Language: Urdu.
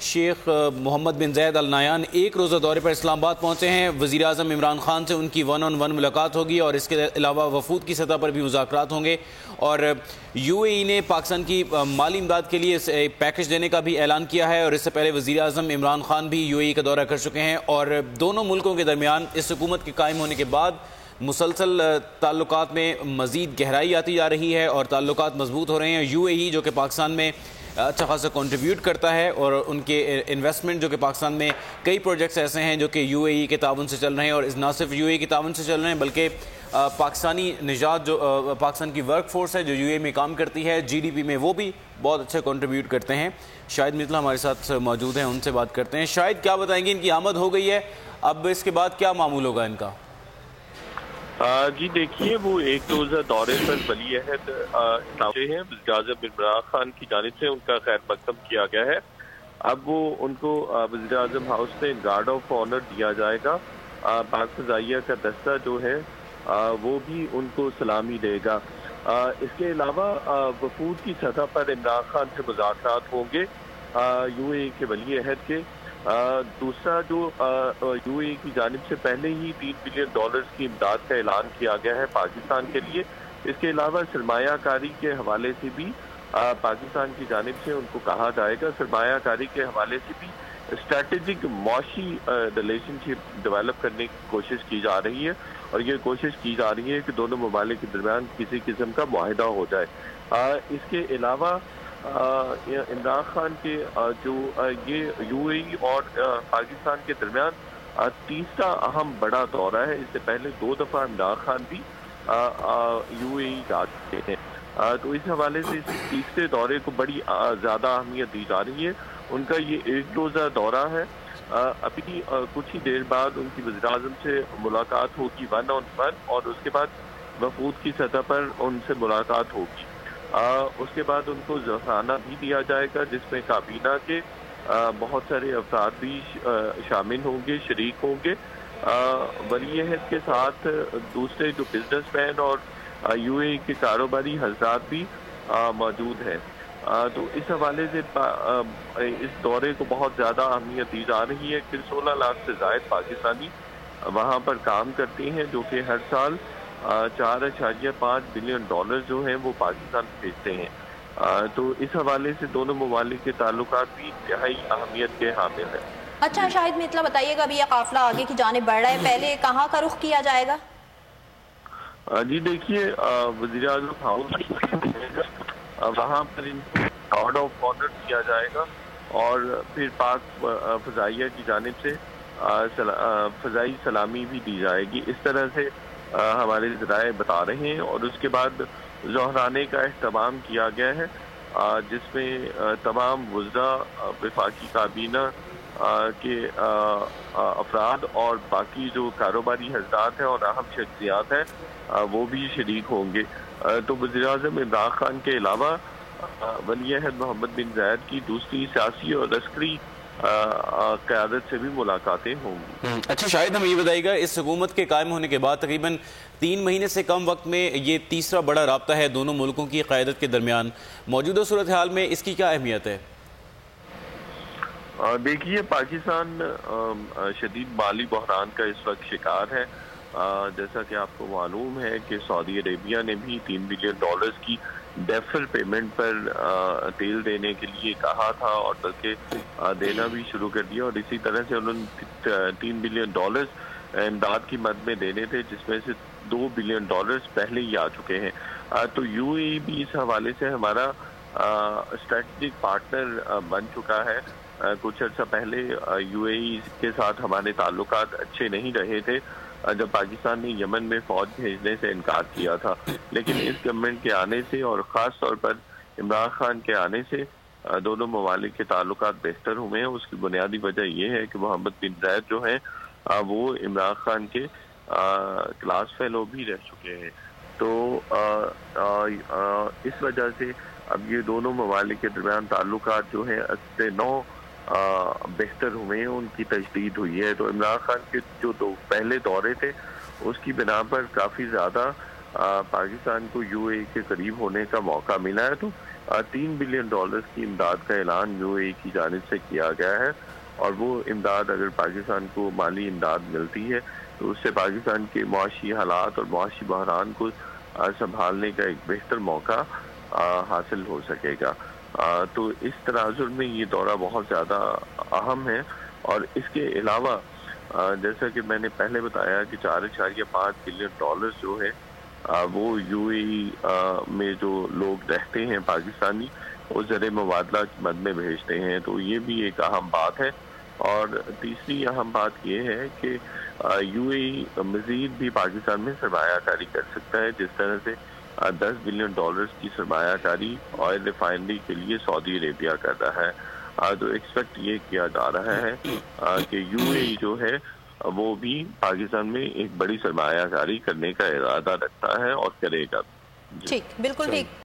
شیخ محمد بن زید ال نہیان ایک روزہ دورے پر اسلام آباد پہنچے ہیں۔ وزیر اعظم عمران خان سے ان کی ون آن ون ملاقات ہوگی اور اس کے علاوہ وفود کی سطح پر بھی مذاکرات ہوں گے، اور یو اے ای نے پاکستان کی مالی امداد کے لیے پیکج دینے کا بھی اعلان کیا ہے، اور اس سے پہلے وزیر اعظم عمران خان بھی یو اے ای کا دورہ کر چکے ہیں، اور دونوں ملکوں کے درمیان اس حکومت کے قائم ہونے کے بعد مسلسل تعلقات میں مزید گہرائی آتی جا رہی ہے اور تعلقات مضبوط ہو رہے ہیں۔ یو اے ای جو کہ پاکستان میں اچھا خاصا کنٹریبیوٹ کرتا ہے، اور ان کے انویسٹمنٹ جو کہ پاکستان میں کئی پروجیکٹس ایسے ہیں جو کہ یو اے ای کے تعاون سے چل رہے ہیں، اور نہ صرف یو اے ای کے تعاون سے چل رہے ہیں بلکہ پاکستانی نژاد جو پاکستان کی ورک فورس ہے جو یو اے ای میں کام کرتی ہے، جی ڈی پی میں وہ بھی بہت اچھا کنٹریبیوٹ کرتے ہیں۔ شاہد مثلا ہمارے ساتھ موجود ہیں، ان سے بات کرتے ہیں۔ شاہد، کیا بتائیں گے؟ ان کی آمد ہو گئی ہے، اب اس کے بعد کیا معمول ہوگا ان کا؟ جی دیکھیے، وہ ایک روزہ دورے پر ولی عہد ہیں وزیر اعظم عمران خان کی جانب سے ان کا خیر مقدم کیا گیا ہے۔ اب وہ ان کو وزیر اعظم ہاؤس میں گارڈ آف آنر دیا جائے گا۔ پاک فضائیہ کا دستہ جو ہے وہ بھی ان کو سلامی دے گا۔ اس کے علاوہ وفود کی سطح پر عمران خان سے مذاکرات ہوں گے یو اے ای کے ولی عہد کے۔ دوسرا، جو یو اے ای کی جانب سے پہلے ہی $3 بلین کی امداد کا اعلان کیا گیا ہے پاکستان کے لیے، اس کے علاوہ سرمایہ کاری کے حوالے سے بھی پاکستان کی جانب سے ان کو کہا جائے گا۔ سرمایہ کاری کے حوالے سے بھی اسٹریٹجک معاشی ریلیشن شپ ڈیولپ کرنے کی کوشش کی جا رہی ہے، اور یہ کوشش کی جا رہی ہے کہ دونوں ممالک کے درمیان کسی قسم کا معاہدہ ہو جائے۔ اس کے علاوہ عمران خان کے جو یہ یو اے ای اور پاکستان کے درمیان تیسرا اہم بڑا دورہ ہے۔ اس سے پہلے 2 دفعہ عمران خان بھی یو اے ای جا چکے ہیں، تو اس حوالے سے اس تیسرے دورے کو بڑی زیادہ اہمیت دی جا رہی ہے۔ ان کا یہ ایک روزہ دورہ ہے۔ ابھی کچھ ہی دیر بعد ان کی وزیر اعظم سے ملاقات ہوگی ون آن ون، اور اس کے بعد وفود کی سطح پر ان سے ملاقات ہوگی۔ اس کے بعد ان کو ذخیرہ بھی دیا جائے گا جس میں کابینہ کے بہت سارے افراد بھی شامل ہوں گے، شریک ہوں گے۔ ولی عہد کے ساتھ دوسرے جو بزنس مین اور یو اے ای کے کاروباری حضرات بھی موجود ہیں۔ تو اس حوالے سے اس دورے کو بہت زیادہ اہمیت دی جا رہی ہے کہ 16 لاکھ سے زائد پاکستانی وہاں پر کام کرتے ہیں، جو کہ ہر سال $4.5 بلین جو ہیں وہ پاکستان بھیجتے ہیں۔ تو اس حوالے سے دونوں ممالک کے تعلقات بھی انتہائی اہمیت کے حامل ہیں۔ اچھا شاہد مثلا بتائیے گا، ابھی یہ قافلہ آگے کی جانب بڑھ رہا ہے، پہلے کہاں کا رخ کیا جائے گا؟ جی دیکھیے، وزیر اعظم ہاؤس وہاں پر ان کو گارڈ آف آنر دیا جائے گا، اور پھر پاک فضائیہ کی جانب سے فضائی سلامی بھی دی جائے گی۔ اس طرح سے ہمارے ذرائع بتا رہے ہیں، اور اس کے بعد ظہرانے کا اہتمام کیا گیا ہے جس میں تمام وزراء، وفاقی کابینہ کے افراد اور باقی جو کاروباری حضرات ہیں اور اہم شخصیات ہیں وہ بھی شریک ہوں گے۔ تو وزیر اعظم عمران خان کے علاوہ ولی عہد محمد بن زید کی دوسری سیاسی اور عسکری قیادت سے بھی ملاقاتیں ہوں گی۔ اچھا شاہد، ہم یہ بتائیے گا، اس حکومت کے قائم ہونے کے بعد تقریباً 3 مہینے سے کم وقت میں یہ تیسرا بڑا رابطہ ہے دونوں ملکوں کی قیادت کے درمیان، موجودہ صورتحال میں اس کی کیا اہمیت ہے؟ دیکھیے، پاکستان شدید مالی بحران کا اس وقت شکار ہے۔ جیسا کہ آپ کو معلوم ہے کہ سعودی عربیہ نے بھی $3 بلین کی ڈیفر پیمنٹ پر تیل دینے کے لیے کہا تھا، اور بلکہ دینا بھی شروع کر دیا، اور اسی طرح سے انہوں نے $3 بلین امداد کی مد میں دینے تھے، جس میں سے $2 بلین پہلے ہی آ چکے ہیں۔ تو یو اے ای بھی اس حوالے سے ہمارا اسٹریٹجک پارٹنر بن چکا ہے۔ کچھ عرصہ پہلے یو اے ای کے ساتھ ہمارے تعلقات اچھے نہیں رہے تھے جب پاکستان نے یمن میں فوج بھیجنے سے انکار کیا تھا، لیکن اس گورنمنٹ کے آنے سے اور خاص طور پر عمران خان کے آنے سے دونوں ممالک کے تعلقات بہتر ہوئے ہیں۔ اس کی بنیادی وجہ یہ ہے کہ محمد بن زید جو ہیں وہ عمران خان کے کلاس فیلو بھی رہ چکے ہیں۔ تو اس وجہ سے اب یہ دونوں ممالک کے درمیان تعلقات جو ہیں اصل نو بہتر ہوئے ہیں، ان کی تجدید ہوئی ہے۔ تو عمران خان کے جو پہلے دورے تھے اس کی بنا پر کافی زیادہ پاکستان کو UAE کے قریب ہونے کا موقع ملا ہے، تو $3 بلین کی امداد کا اعلان UAE کی جانب سے کیا گیا ہے، اور وہ امداد اگر پاکستان کو مالی امداد ملتی ہے تو اس سے پاکستان کے معاشی حالات اور معاشی بحران کو سنبھالنے کا ایک بہتر موقع حاصل ہو سکے گا۔ تو اس تناظر میں یہ دورہ بہت زیادہ اہم ہے، اور اس کے علاوہ جیسا کہ میں نے پہلے بتایا کہ $4.5 بلین جو ہے وہ UAE میں جو لوگ رہتے ہیں پاکستانی، وہ زر مبادلہ کی مد میں بھیجتے ہیں، تو یہ بھی ایک اہم بات ہے۔ اور تیسری اہم بات یہ ہے کہ UAE مزید بھی پاکستان میں سرمایہ کاری کر سکتا ہے، جس طرح سے $10 بلین کی سرمایہ کاری آئل ریفائنری کے لیے سعودی عربیہ کر رہا ہے۔ تو ایکسپیکٹ یہ کیا جا رہا ہے کہ UAE جو ہے وہ بھی پاکستان میں ایک بڑی سرمایہ کاری کرنے کا ارادہ رکھتا ہے اور کرے گا۔ ٹھیک، بالکل ٹھیک۔